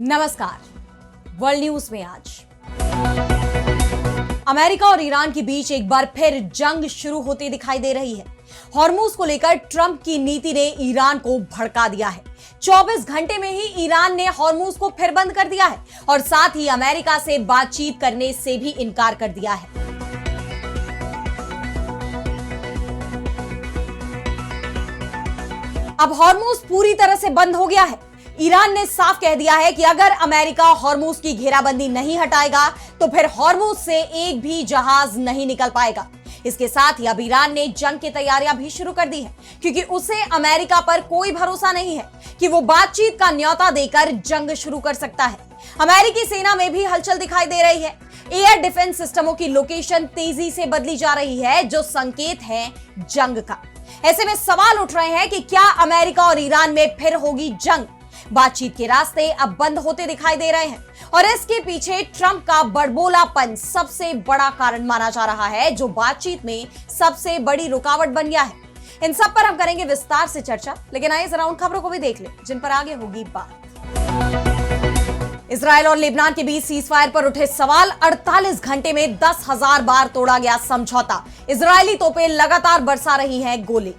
नमस्कार। World news में आज अमेरिका और ईरान के बीच एक बार फिर जंग शुरू होती दिखाई दे रही है। हॉर्मुज को लेकर ट्रंप की नीति ने ईरान को भड़का दिया है। 24 घंटे में ही ईरान ने हॉर्मुज को फिर बंद कर दिया है और साथ ही अमेरिका से बातचीत करने से भी इनकार कर दिया है। अब हॉर्मुज पूरी तरह से बंद हो गया है। ईरान ने साफ कह दिया है कि अगर अमेरिका हॉर्मुज की घेराबंदी नहीं हटाएगा तो फिर हॉर्मुज से एक भी जहाज नहीं निकल पाएगा। इसके साथ ही अब ईरान ने जंग की तैयारियां भी शुरू कर दी है, क्योंकि उसे अमेरिका पर कोई भरोसा नहीं है कि वो बातचीत का न्योता देकर जंग शुरू कर सकता है। अमेरिकी सेना में भी हलचल दिखाई दे रही है। एयर डिफेंस सिस्टमों की लोकेशन तेजी से बदली जा रही है, जो संकेत है जंग का। ऐसे में सवाल उठ रहे हैं कि क्या अमेरिका और ईरान में फिर होगी जंग। बातचीत के रास्ते अब बंद होते दिखाई दे रहे हैं और इसके पीछे ट्रंप का बड़बोलापन सबसे बड़ा कारण माना जा रहा है, जो बातचीत में सबसे बड़ी रुकावट बन गया है। इन सब पर हम करेंगे विस्तार से चर्चा, लेकिन आइए जरा उन खबरों को भी देख लें जिन पर आगे होगी बात। इजरायल और लेबनान के बीच सीजफायर पर उठे सवाल। 48 घंटे में 10,000 बार तोड़ा गया समझौता। इजरायली तोपें लगातार बरसा रही हैं गोले।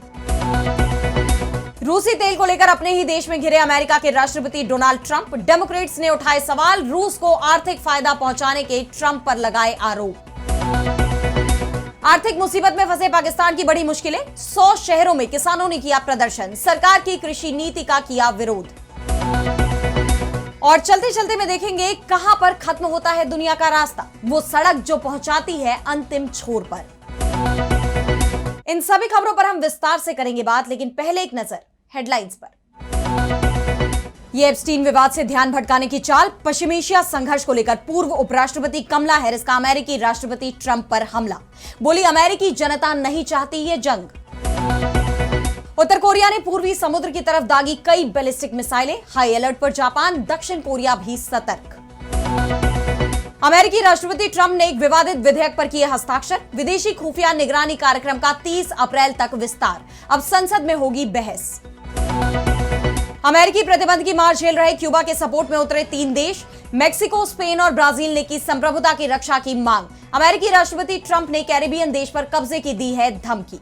रूसी तेल को लेकर अपने ही देश में घिरे अमेरिका के राष्ट्रपति डोनाल्ड ट्रंप। डेमोक्रेट्स ने उठाए सवाल। रूस को आर्थिक फायदा पहुंचाने के ट्रंप पर लगाए आरोप। आर्थिक मुसीबत में फंसे पाकिस्तान की बड़ी मुश्किलें। 100 शहरों में किसानों ने किया प्रदर्शन। सरकार की कृषि नीति का किया विरोध। और चलते चलते में देखेंगे कहां पर खत्म होता है दुनिया का रास्ता, वो सड़क जो पहुंचाती है अंतिम छोर पर। इन सभी खबरों पर हम विस्तार से करेंगे बात, लेकिन पहले एक नजर हेडलाइंस पर। यह एप्स्टीन विवाद से ध्यान भटकाने की चाल। पश्चिम एशिया संघर्ष को लेकर पूर्व उपराष्ट्रपति कमला हैरिस का अमेरिकी राष्ट्रपति ट्रंप पर हमला। बोली, अमेरिकी जनता नहीं चाहती ये जंग। उत्तर कोरिया ने पूर्वी समुद्र की तरफ दागी कई बैलिस्टिक मिसाइलें। हाई अलर्ट पर जापान, दक्षिण कोरिया भी सतर्क। अमेरिकी राष्ट्रपति ट्रंप ने एक विवादित विधेयक पर किए हस्ताक्षर। विदेशी खुफिया निगरानी कार्यक्रम का 30 अप्रैल तक विस्तार। अब संसद में होगी बहस। अमेरिकी प्रतिबंध की मार झेल रहे क्यूबा के सपोर्ट में उतरे 3 देश। मेक्सिको, स्पेन और ब्राजील ने की संप्रभुता की रक्षा की मांग। अमेरिकी राष्ट्रपति ट्रंप ने कैरिबियन देश पर कब्जे की दी है धमकी।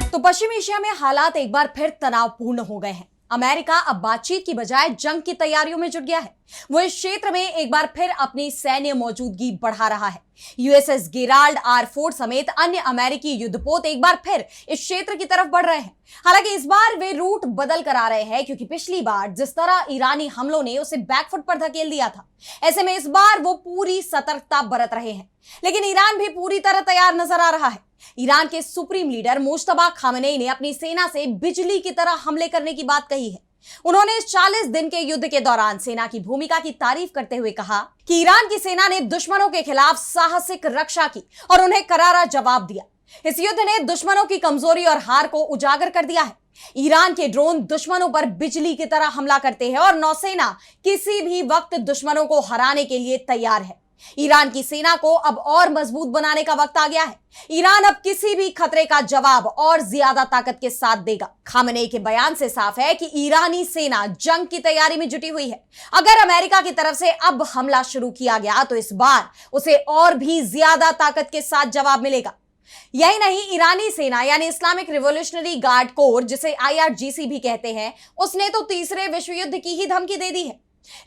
तो पश्चिम एशिया में हालात एक बार फिर तनावपूर्ण हो गए हैं। अमेरिका अब बातचीत की बजाय जंग की तैयारियों में जुट गया है। वो इस क्षेत्र में एक बार फिर अपनी सैन्य मौजूदगी बढ़ा रहा है। यूएसएस गेराल्ड R4 समेत अन्य अमेरिकी युद्धपोत एक बार फिर इस क्षेत्र की तरफ बढ़ रहे हैं। हालांकि इस बार वे रूट बदल कर आ रहे हैं, क्योंकि पिछली बार जिस तरह ईरानी हमलों ने उसे बैकफुट पर धकेल दिया था, ऐसे में इस बार वो पूरी सतर्कता बरत रहे हैं। लेकिन ईरान भी पूरी तरह तैयार नजर आ रहा है। ईरान के सुप्रीम लीडर मुश्तबा खामेनेई ने अपनी सेना से बिजली की तरह हमले करने की बात कही है। उन्होंने इस 40 दिन के युद्ध के दौरान सेना की भूमिका की तारीफ करते हुए कहा कि ईरान की सेना ने दुश्मनों के खिलाफ साहसिक रक्षा की और उन्हें करारा जवाब दिया। इस युद्ध ने दुश्मनों की कमजोरी और हार को उजागर कर दिया है। ईरान के ड्रोन दुश्मनों पर बिजली की तरह हमला करते हैं और नौसेना किसी भी वक्त दुश्मनों को हराने के लिए तैयार है। ईरान की सेना को अब और मजबूत बनाने का वक्त आ गया है। ईरान अब किसी भी खतरे का जवाब और ज्यादा ताकत के साथ देगा। खामेनेई के बयान से साफ है कि ईरानी सेना जंग की तैयारी में जुटी हुई है। अगर अमेरिका की तरफ से अब हमला शुरू किया गया तो इस बार उसे और भी ज्यादा ताकत के साथ जवाब मिलेगा। यही नहीं, ईरानी सेना यानी इस्लामिक रिवॉल्यूशनरी गार्ड कोर, जिसे IRGC भी कहते हैं, उसने तो तीसरे विश्व युद्ध की ही धमकी दे दी है।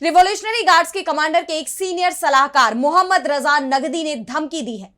रिवॉल्यूशनरी गार्ड्स के कमांडर के एक सीनियर सलाहकार मोहम्मद रजा नगदी ने धमकी दी है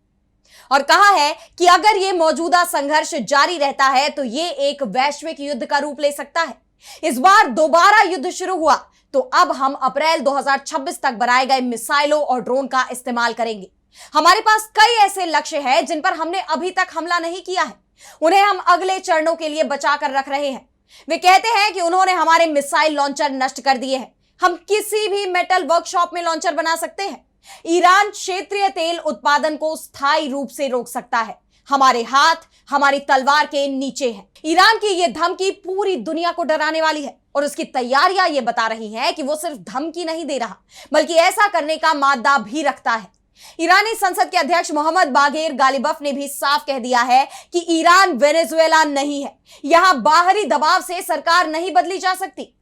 और कहा है कि अगर ये मौजूदा संघर्ष जारी रहता है तो ये एक वैश्विक युद्ध का रूप ले सकता है। इस बार दोबारा युद्ध शुरू हुआ तो अब हम अप्रैल 2026 तक बनाए गए मिसाइलों और ड्रोन का इस्तेमाल करेंगे। हमारे पास कई ऐसे लक्ष्य हैं जिन पर हमने अभी तक हमला नहीं किया है। उन्हें हम अगले चरणों के लिए बचा कर रख रहे हैं। वे कहते हैं कि उन्होंने हमारे मिसाइल लॉन्चर नष्ट कर दिए हैं। हम किसी भी मेटल वर्कशॉप में लॉन्चर बना सकते हैं। ईरान क्षेत्रीय तेल उत्पादन को स्थायी रूप से रोक सकता है। हमारे हाथ हमारी तलवार के नीचे हैं। ईरान की यह धमकी पूरी दुनिया को डराने वाली है और उसकी तैयारियां यह बता रही हैं कि वो सिर्फ धमकी नहीं दे रहा, बल्कि ऐसा करने का मादा भी रखता है। ईरानी संसद के अध्यक्ष मोहम्मद बागेर गालिबफ ने भी साफ कह दिया है कि ईरान वेनेजुएला नहीं है। यहां बाहरी दबाव से सरकार नहीं बदली जा सकती।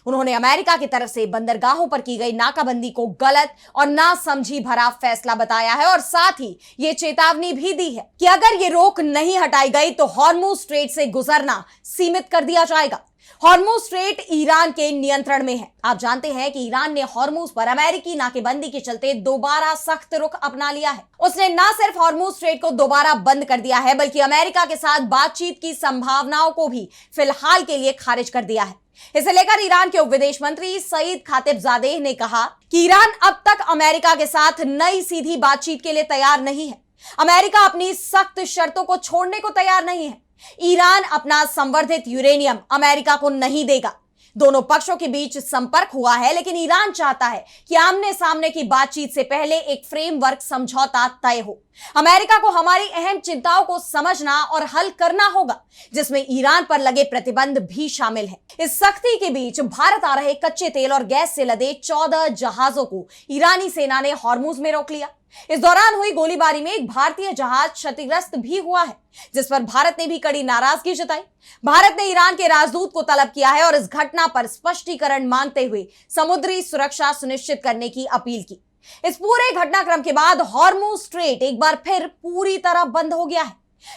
उन्होंने अमेरिका की तरफ से बंदरगाहों पर की गई नाकाबंदी को गलत और नासमझी भरा फैसला बताया है और साथ ही यह चेतावनी भी दी है कि अगर ये रोक नहीं हटाई गई तो हॉर्मुज स्ट्रेट से गुजरना सीमित कर दिया जाएगा। हॉर्मुज स्ट्रेट ईरान के नियंत्रण में है। आप जानते हैं कि ईरान ने हॉर्मुज पर अमेरिकी नाकेबंदी के चलते दोबारा सख्त रुख अपना लिया है। उसने न सिर्फ हॉर्मुज स्ट्रेट को दोबारा बंद कर दिया है बल्कि अमेरिका के साथ बातचीत की संभावनाओं को भी फिलहाल के लिए खारिज कर दिया है। इसे लेकर ईरान के उप विदेश मंत्री सईद खातिबजादेह ने कहा कि ईरान अब तक अमेरिका के साथ नई सीधी बातचीत के लिए तैयार नहीं है। अमेरिका अपनी सख्त शर्तों को छोड़ने को तैयार नहीं है। ईरान अपना संवर्धित यूरेनियम अमेरिका को नहीं देगा। दोनों पक्षों के बीच संपर्क हुआ है, लेकिन ईरान चाहता है कि आमने सामने की बातचीत से पहले एक फ्रेमवर्क समझौता तय हो। अमेरिका को हमारी अहम चिंताओं को समझना और हल करना होगा, जिसमें ईरान पर लगे प्रतिबंध भी शामिल है। इस सख्ती के बीच भारत आ रहे कच्चे तेल और गैस से लदे 14 जहाजों को ईरानी सेना ने हॉर्मुज में रोक लिया। इस दौरान हुई गोलीबारी में एक भारतीय जहाज क्षतिग्रस्त भी हुआ है, जिस पर भारत ने भी कड़ी नाराजगी जताई। भारत ने ईरान के राजदूत को तलब किया है और इस घटना पर स्पष्टीकरण मांगते हुए समुद्री सुरक्षा सुनिश्चित करने की अपील की। इस पूरे घटनाक्रम के बाद हॉर्मुज स्ट्रेट एक बार फिर पूरी तरह बंद हो गया है।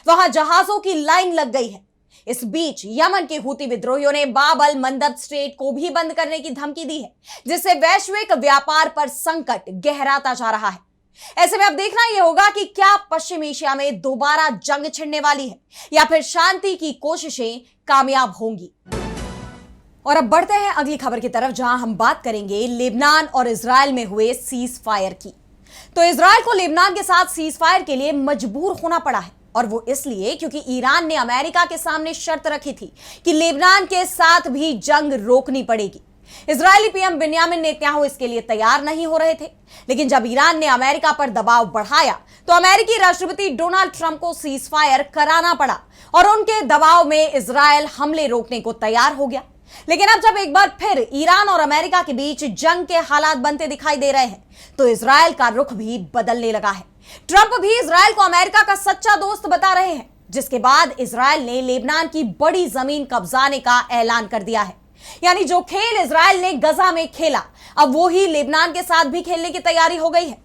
वहां जहाजों की लाइन लग गई है। इस बीच यमन के हूती विद्रोहियों ने बाब अल मंदब स्ट्रेट को भी बंद करने की धमकी दी है, जिससे वैश्विक व्यापार पर संकट गहराता जा रहा है। ऐसे में अब देखना यह होगा कि क्या पश्चिम एशिया में दोबारा जंग छिड़ने वाली है या फिर शांति की कोशिशें कामयाब होंगी। और अब बढ़ते हैं अगली खबर की तरफ, जहां हम बात करेंगे लेबनान और इजराइल में हुए सीज फायर की। तो इजराइल को लेबनान के साथ सीज फायर के लिए मजबूर होना पड़ा है, और वो इसलिए क्योंकि ईरान ने अमेरिका के सामने शर्त रखी थी कि लेबनान के साथ भी जंग रोकनी पड़ेगी। इजरायली पीएम बिन्यामिन नेतन्याहू इसके लिए तैयार नहीं हो रहे थे, लेकिन जब ईरान ने अमेरिका पर दबाव बढ़ाया तो अमेरिकी राष्ट्रपति डोनाल्ड ट्रंप को सीज फायर कराना पड़ा और उनके दबाव में इजराइल हमले रोकने को तैयार हो गया। लेकिन अब जब एक बार फिर ईरान और अमेरिका के बीच जंग के हालात बनते दिखाई दे रहे हैं तो इजराइल का रुख भी बदलने लगा है। ट्रंप भी इजराइल को अमेरिका का सच्चा दोस्त बता रहे हैं, जिसके बाद इजराइल ने लेबनान की बड़ी जमीन कब्जाने का ऐलान कर दिया है। यानी जो खेल इजराइल ने गजा में खेला, अब वो ही लेबनान के साथ भी खेलने की तैयारी हो गई है।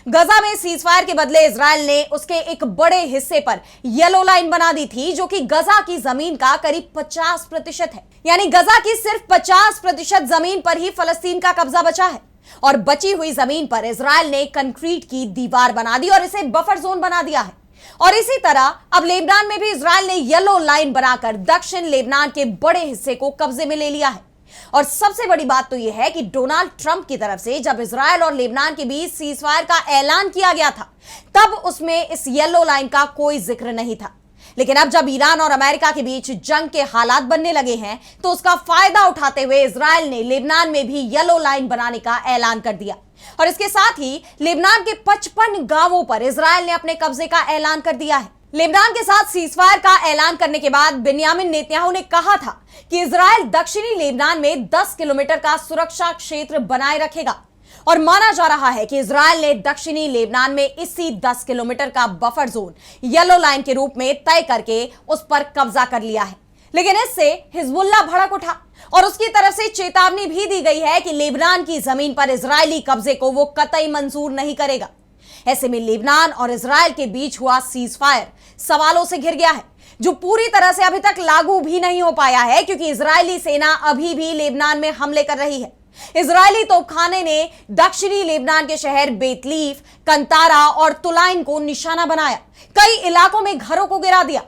गजा में सीजफायर के बदले इजराइल ने उसके एक बड़े हिस्से पर येलो लाइन बना दी थी, जो कि गजा की जमीन का करीब 50% है। यानी गजा की सिर्फ 50% जमीन पर ही फलस्तीन का कब्जा बचा है और बची हुई जमीन पर इजराइल ने कंक्रीट की दीवार बना दी और इसे बफर जोन बना दिया है। और इसी तरह अब लेबनान में भी इजराइल ने येलो लाइन बनाकर दक्षिण लेबनान के बड़े हिस्से को कब्जे में ले लिया है। और सबसे बड़ी बात तो यह है कि डोनाल्ड ट्रंप की तरफ से जब इजराइल और लेबनान के बीच सीजफायर का ऐलान किया गया था, तब उसमें इस येलो लाइन का कोई जिक्र नहीं था। लेकिन अब जब ईरान और अमेरिका के बीच जंग के हालात बनने लगे हैं, तो उसका फायदा उठाते हुए इजराइल ने लेबनान में भी येलो लाइन बनाने का ऐलान कर दिया। और इसके साथ ही लेबनान के 55 गांवों पर इजराइल ने अपने कब्जे का ऐलान कर दिया है। लेबनान के साथ सीजफायर का ऐलान करने के बाद बिन्यामिन नेतन्याहू ने कहा था कि इजराइल दक्षिणी लेबनान में 10 किलोमीटर का सुरक्षा क्षेत्र बनाए रखेगा और माना जा रहा है कि इजराइल ने दक्षिणी लेबनान में इसी 10 किलोमीटर का बफर जोन येलो लाइन के रूप में तय करके उस पर कब्जा कर लिया है। लेकिन इससे हिजबुल्लाह भड़क उठा और उसकी तरफ से चेतावनी भी दी गई है कि लेबनान की जमीन पर इजरायली कब्जे को वो कतई मंजूर नहीं करेगा। ऐसे में लेबनान और इजराइल के बीच हुआ सीजफायर सवालों से घिर गया है, जो पूरी तरह से अभी तक लागू भी नहीं हो पाया है, क्योंकि इजरायली सेना अभी भी लेबनान में हमले कर रही है। इजरायली तोपखाने ने दक्षिणी लेबनान के शहर बेतलीफ, कंतारा और तुलाइन को निशाना बनाया, कई इलाकों में घरों को गिरा दिया।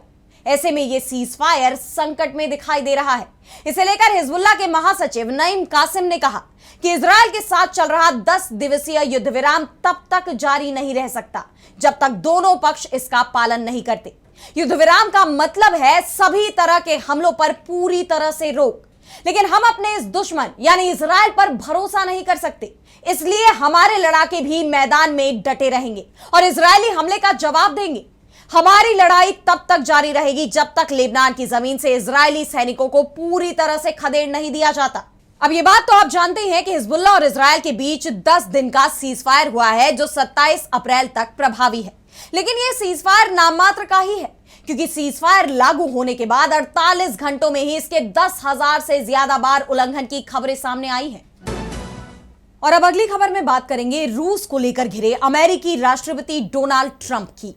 ऐसे में यह सीजफायर संकट में दिखाई दे रहा है। इसे लेकर हिजबुल्लाह के महासचिव नईम कासिम ने कहा कि इजराइल के साथ चल रहा 10 दिवसीय युद्ध विराम तब तक जारी नहीं रह सकता जब तक दोनों पक्ष इसका पालन नहीं करते। युद्ध विराम का मतलब है सभी तरह के हमलों पर पूरी तरह से रोक। लेकिन हम अपने इस दुश्मन यानी इजराइल पर भरोसा नहीं कर सकते, इसलिए हमारे लड़ाके भी मैदान में डटे रहेंगे और इजरायली हमले का जवाब देंगे। हमारी लड़ाई तब तक जारी रहेगी जब तक लेबनान की जमीन से इजरायली सैनिकों को पूरी तरह से खदेड़ नहीं दिया जाता। अब ये बात तो आप जानते हैं कि हिजबुल्लाह और इजराइल के बीच 10 दिन का सीजफायर हुआ है, जो 27 अप्रैल तक प्रभावी है। लेकिन यह सीजफायर नाम मात्र का ही है, क्योंकि सीजफायर लागू होने के बाद 48 घंटों में ही इसके 10,000 से ज्यादा बार उल्लंघन की खबरें सामने आई हैं। और अब अगली खबर में बात करेंगे रूस को लेकर घिरे अमेरिकी राष्ट्रपति डोनाल्ड ट्रंप की।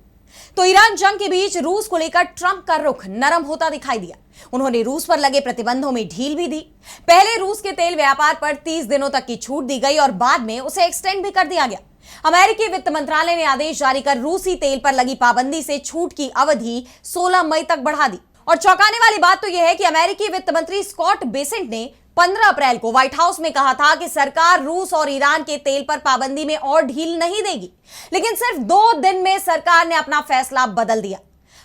तो ईरान जंग के बीच रूस को लेकर ट्रंप का रुख नरम होता दिखाई दिया। उन्होंने रूस पर लगे प्रतिबंधों में ढील भी दी। पहले रूस के तेल व्यापार पर 30 दिनों तक की छूट दी गई और बाद में उसे एक्सटेंड भी कर दिया गया। अमेरिकी वित्त मंत्रालय ने आदेश जारी कर रूसी तेल पर लगी पाबंदी से छूट की अवधि 16 मई तक बढ़ा दी। और चौंकाने वाली बात तो यह है कि अमेरिकी वित्त मंत्री स्कॉट बेसेंट ने 15 अप्रैल को व्हाइट हाउस में कहा था कि सरकार रूस और ईरान के तेल पर पाबंदी में और ढील नहीं देगी, लेकिन सिर्फ 2 दिन में सरकार ने अपना फैसला बदल दिया।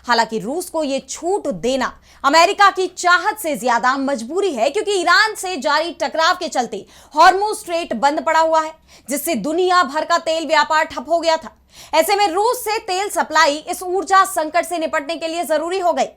हालांकि रूस को यह छूट देना अमेरिका की चाहत से ज्यादा मजबूरी है, क्योंकि ईरान से जारी टकराव के चलते हॉर्मुज स्ट्रेट बंद पड़ा हुआ है, जिससे दुनिया भर का तेल व्यापार ठप हो गया था। ऐसे में रूस से तेल सप्लाई इस ऊर्जा संकट से निपटने के लिए जरूरी हो गई।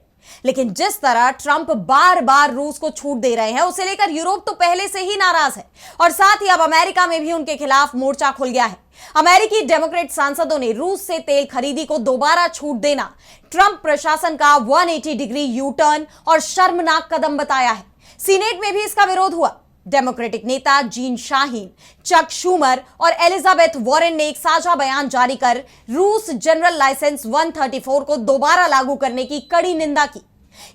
लेकिन जिस तरह ट्रंप बार बार रूस को छूट दे रहे हैं, उसे लेकर यूरोप तो पहले से ही नाराज है और साथ ही अब अमेरिका में भी उनके खिलाफ मोर्चा खुल गया है। अमेरिकी डेमोक्रेट सांसदों ने रूस से तेल खरीदी को दोबारा छूट देना ट्रंप प्रशासन का 180 डिग्री यू टर्न और शर्मनाक कदम बताया है। सीनेट में भी इसका विरोध हुआ। डेमोक्रेटिक नेता जीन शाहीन, चक शूमर और एलिजाबेथ वॉरेन ने एक साझा बयान जारी कर रूस जनरल लाइसेंस 134 को दोबारा लागू करने की कड़ी निंदा की।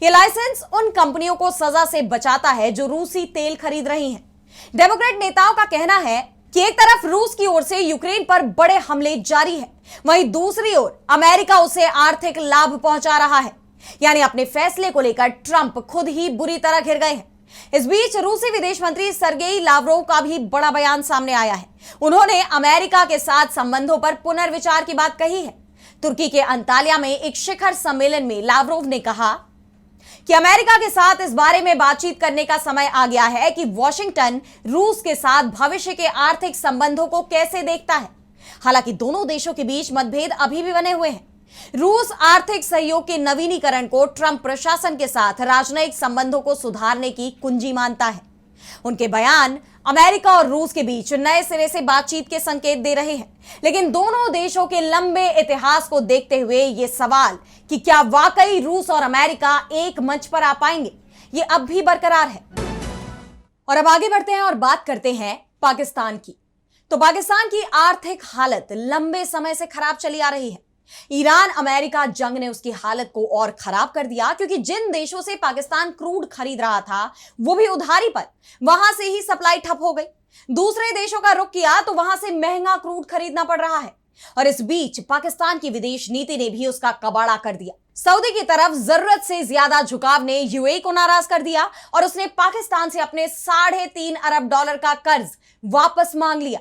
यह लाइसेंस उन कंपनियों को सजा से बचाता है जो रूसी तेल खरीद रही हैं। डेमोक्रेट नेताओं का कहना है कि एक तरफ रूस की ओर से यूक्रेन पर बड़े हमले जारी है, वहीं दूसरी ओर अमेरिका उसे आर्थिक लाभ पहुंचा रहा है। यानी अपने फैसले को लेकर ट्रंप खुद ही बुरी तरह घिर गए हैं। इस बीच रूसी विदेश मंत्री सरगेई लावरोव का भी बड़ा बयान सामने आया है। उन्होंने अमेरिका के साथ संबंधों पर पुनर्विचार की बात कही है। तुर्की के अंताल्या में एक शिखर सम्मेलन में लावरोव ने कहा कि अमेरिका के साथ इस बारे में बातचीत करने का समय आ गया है कि वॉशिंगटन रूस के साथ भविष्य के आर्थिक संबंधों को कैसे देखता है। हालांकि दोनों देशों के बीच मतभेद अभी भी बने हुए हैं। रूस आर्थिक सहयोग के नवीनीकरण को ट्रंप प्रशासन के साथ राजनयिक संबंधों को सुधारने की कुंजी मानता है। उनके बयान अमेरिका और रूस के बीच नए सिरे से बातचीत के संकेत दे रहे हैं, लेकिन दोनों देशों के लंबे इतिहास को देखते हुए यह सवाल कि क्या वाकई रूस और अमेरिका एक मंच पर आ पाएंगे, ये अब भी बरकरार है। और अब आगे बढ़ते हैं और बात करते हैं पाकिस्तान की। तो पाकिस्तान की आर्थिक हालत लंबे समय से खराब चली आ रही है। ईरान अमेरिका जंग ने उसकी हालत को और खराब कर दिया, क्योंकि जिन देशों से पाकिस्तान क्रूड खरीद रहा था वो भी उधारी पर, वहां से ही सप्लाई ठप हो गई। दूसरे देशों का रुख किया तो वहां से महंगा क्रूड खरीदना पड़ रहा है। और इस बीच पाकिस्तान की विदेश नीति ने भी उसका कबाड़ा कर दिया। सऊदी की तरफ जरूरत से ज्यादा झुकाव ने यूएई को नाराज कर दिया और उसने पाकिस्तान से अपने $3.5 अरब का कर्ज वापस मांग लिया।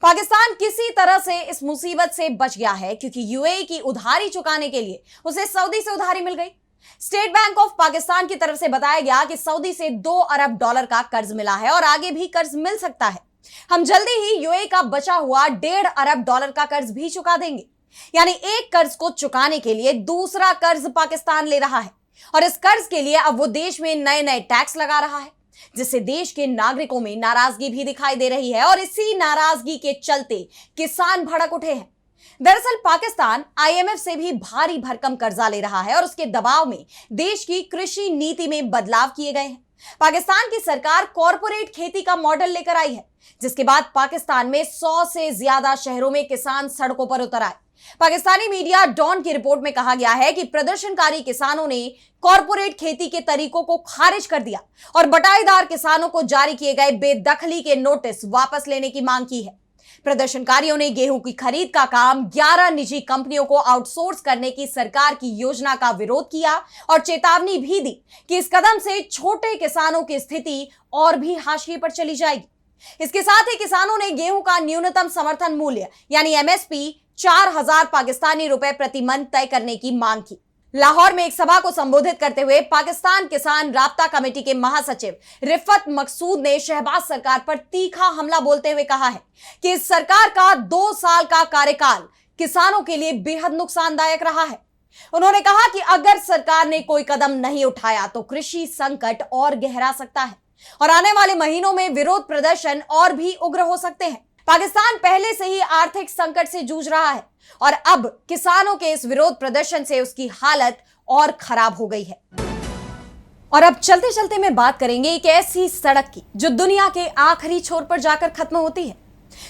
पाकिस्तान किसी तरह से इस मुसीबत से बच गया है, क्योंकि यूएई की उधारी चुकाने के लिए उसे सऊदी से उधारी मिल गई। स्टेट बैंक ऑफ पाकिस्तान की तरफ से बताया गया कि सऊदी से $2 अरब का कर्ज मिला है और आगे भी कर्ज मिल सकता है। हम जल्दी ही यूएई का बचा हुआ $1.5 अरब का कर्ज भी चुका देंगे। यानी एक कर्ज को चुकाने के लिए दूसरा कर्ज पाकिस्तान ले रहा है और इस कर्ज के लिए अब वो देश में नए नए टैक्स लगा रहा है, जिससे देश के नागरिकों में नाराजगी भी दिखाई दे रही है और इसी नाराजगी के चलते किसान भड़क उठे हैं। दरअसल पाकिस्तान आईएमएफ से भी भारी भरकम कर्जा ले रहा है और उसके दबाव में देश की कृषि नीति में बदलाव किए गए हैं। पाकिस्तान की सरकार कॉरपोरेट खेती का मॉडल लेकर आई है, जिसके बाद पाकिस्तान में 100 से ज्यादा शहरों में किसान सड़कों पर उतर आए। पाकिस्तानी मीडिया डॉन की रिपोर्ट में कहा गया है कि प्रदर्शनकारी किसानों ने कॉरपोरेट खेती के तरीकों को खारिज कर दिया और बटाईदार किसानों को जारी किए गए बेदखली के नोटिस वापस लेने की मांग की है। प्रदर्शनकारियों ने गेहूं की खरीद का काम 11 निजी कंपनियों को आउटसोर्स करने की सरकार की योजना का विरोध किया और चेतावनी भी दी कि इस कदम से छोटे किसानों की स्थिति और भी हाशिए पर चली जाएगी। इसके साथ ही किसानों ने गेहूं का न्यूनतम समर्थन मूल्य यानी एमएसपी 4,000 पाकिस्तानी रुपए प्रति मन तय करने की मांग की। लाहौर में एक सभा को संबोधित करते हुए पाकिस्तान किसान राब्ता कमेटी के महासचिव रिफत मकसूद ने शहबाज सरकार पर तीखा हमला बोलते हुए कहा है कि इस सरकार का 2 साल का कार्यकाल किसानों के लिए बेहद नुकसानदायक रहा है। उन्होंने कहा कि अगर सरकार ने कोई कदम नहीं उठाया तो कृषि संकट और गहरा सकता है और आने वाले महीनों में विरोध प्रदर्शन और भी उग्र हो सकते हैं। पाकिस्तान पहले से ही आर्थिक संकट से जूझ रहा है और अब किसानों के इस विरोध प्रदर्शन से उसकी हालत और खराब हो गई है। और अब चलते चलते मैं बात करेंगे एक ऐसी सड़क की जो दुनिया के आखिरी छोर पर जाकर खत्म होती है।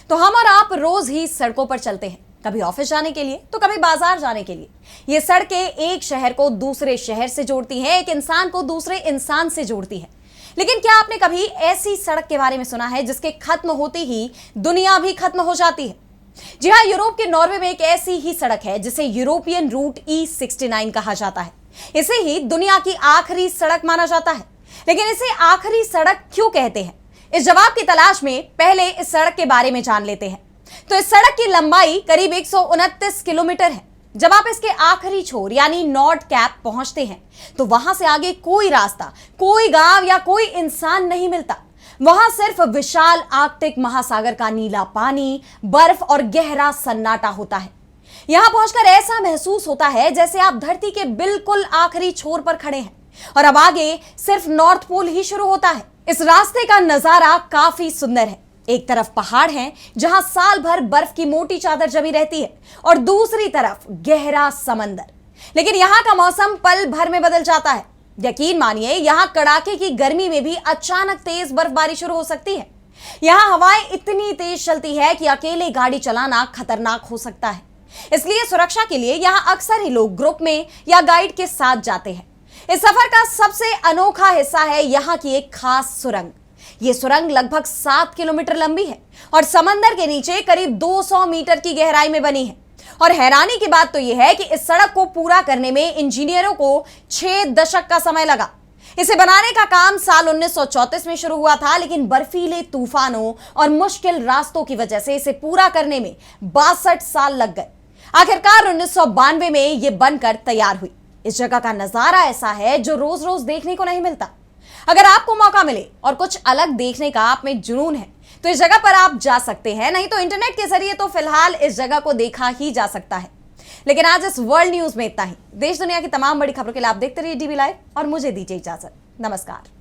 तो हम और आप रोज ही सड़कों पर चलते हैं, कभी ऑफिस जाने के लिए तो कभी बाजार जाने के लिए। ये सड़कें एक शहर को दूसरे शहर से जोड़ती हैं, एक इंसान को दूसरे इंसान से जोड़ती है। लेकिन क्या आपने कभी ऐसी सड़क के बारे में सुना है जिसके खत्म होते ही दुनिया भी खत्म हो जाती है? जी हाँ, यूरोप के नॉर्वे में एक ऐसी ही सड़क है जिसे यूरोपियन रूट E69 कहा जाता है। इसे ही दुनिया की आखिरी सड़क माना जाता है। लेकिन इसे आखिरी सड़क क्यों कहते हैं, इस जवाब की तलाश में पहले इस सड़क के बारे में जान लेते हैं। तो इस सड़क की लंबाई करीब 129 किलोमीटर है। जब आप इसके आखिरी छोर यानी नॉर्थ कैप पहुंचते हैं तो वहां से आगे कोई रास्ता, कोई गांव या कोई इंसान नहीं मिलता। वहां सिर्फ विशाल आर्कटिक महासागर का नीला पानी, बर्फ और गहरा सन्नाटा होता है। यहां पहुंचकर ऐसा महसूस होता है जैसे आप धरती के बिल्कुल आखिरी छोर पर खड़े हैं और अब आगे सिर्फ नॉर्थ पोल ही शुरू होता है। इस रास्ते का नजारा काफी सुंदर है। एक तरफ पहाड़ हैं जहां साल भर बर्फ की मोटी चादर जमी रहती है और दूसरी तरफ गहरा समंदर। लेकिन यहां का मौसम पल भर में बदल जाता है। यकीन मानिए, यहां कड़ाके की गर्मी में भी अचानक तेज बर्फबारी शुरू हो सकती है। यहां हवाएं इतनी तेज चलती है कि अकेले गाड़ी चलाना खतरनाक हो सकता है। इसलिए सुरक्षा के लिए यहां अक्सर ही लोग ग्रुप में या गाइड के साथ जाते हैं। इस सफर का सबसे अनोखा हिस्सा है यहां की एक खास सुरंग। यह सुरंग लगभग 7 किलोमीटर लंबी है और समंदर के नीचे करीब 200 मीटर की गहराई में बनी है। और हैरानी की बात तो यह है कि इस सड़क को पूरा करने में इंजीनियरों को 6 दशक का समय लगा। इसे बनाने का काम साल 1934 में शुरू हुआ था, लेकिन बर्फीले तूफानों और मुश्किल रास्तों की वजह से इसे पूरा करने में 62 साल लग गए। आखिरकार 1992 में यह बनकर तैयार हुई। इस जगह का नजारा ऐसा है जो रोज रोज देखने को नहीं मिलता। अगर आपको मौका मिले और कुछ अलग देखने का आप में जुनून है तो इस जगह पर आप जा सकते हैं, नहीं तो इंटरनेट के जरिए तो फिलहाल इस जगह को देखा ही जा सकता है। लेकिन आज इस वर्ल्ड न्यूज में इतना ही। देश दुनिया की तमाम बड़ी खबरों के लिए आप देखते रहिए DV लाइव और मुझे दीजिए इजाजत। नमस्कार।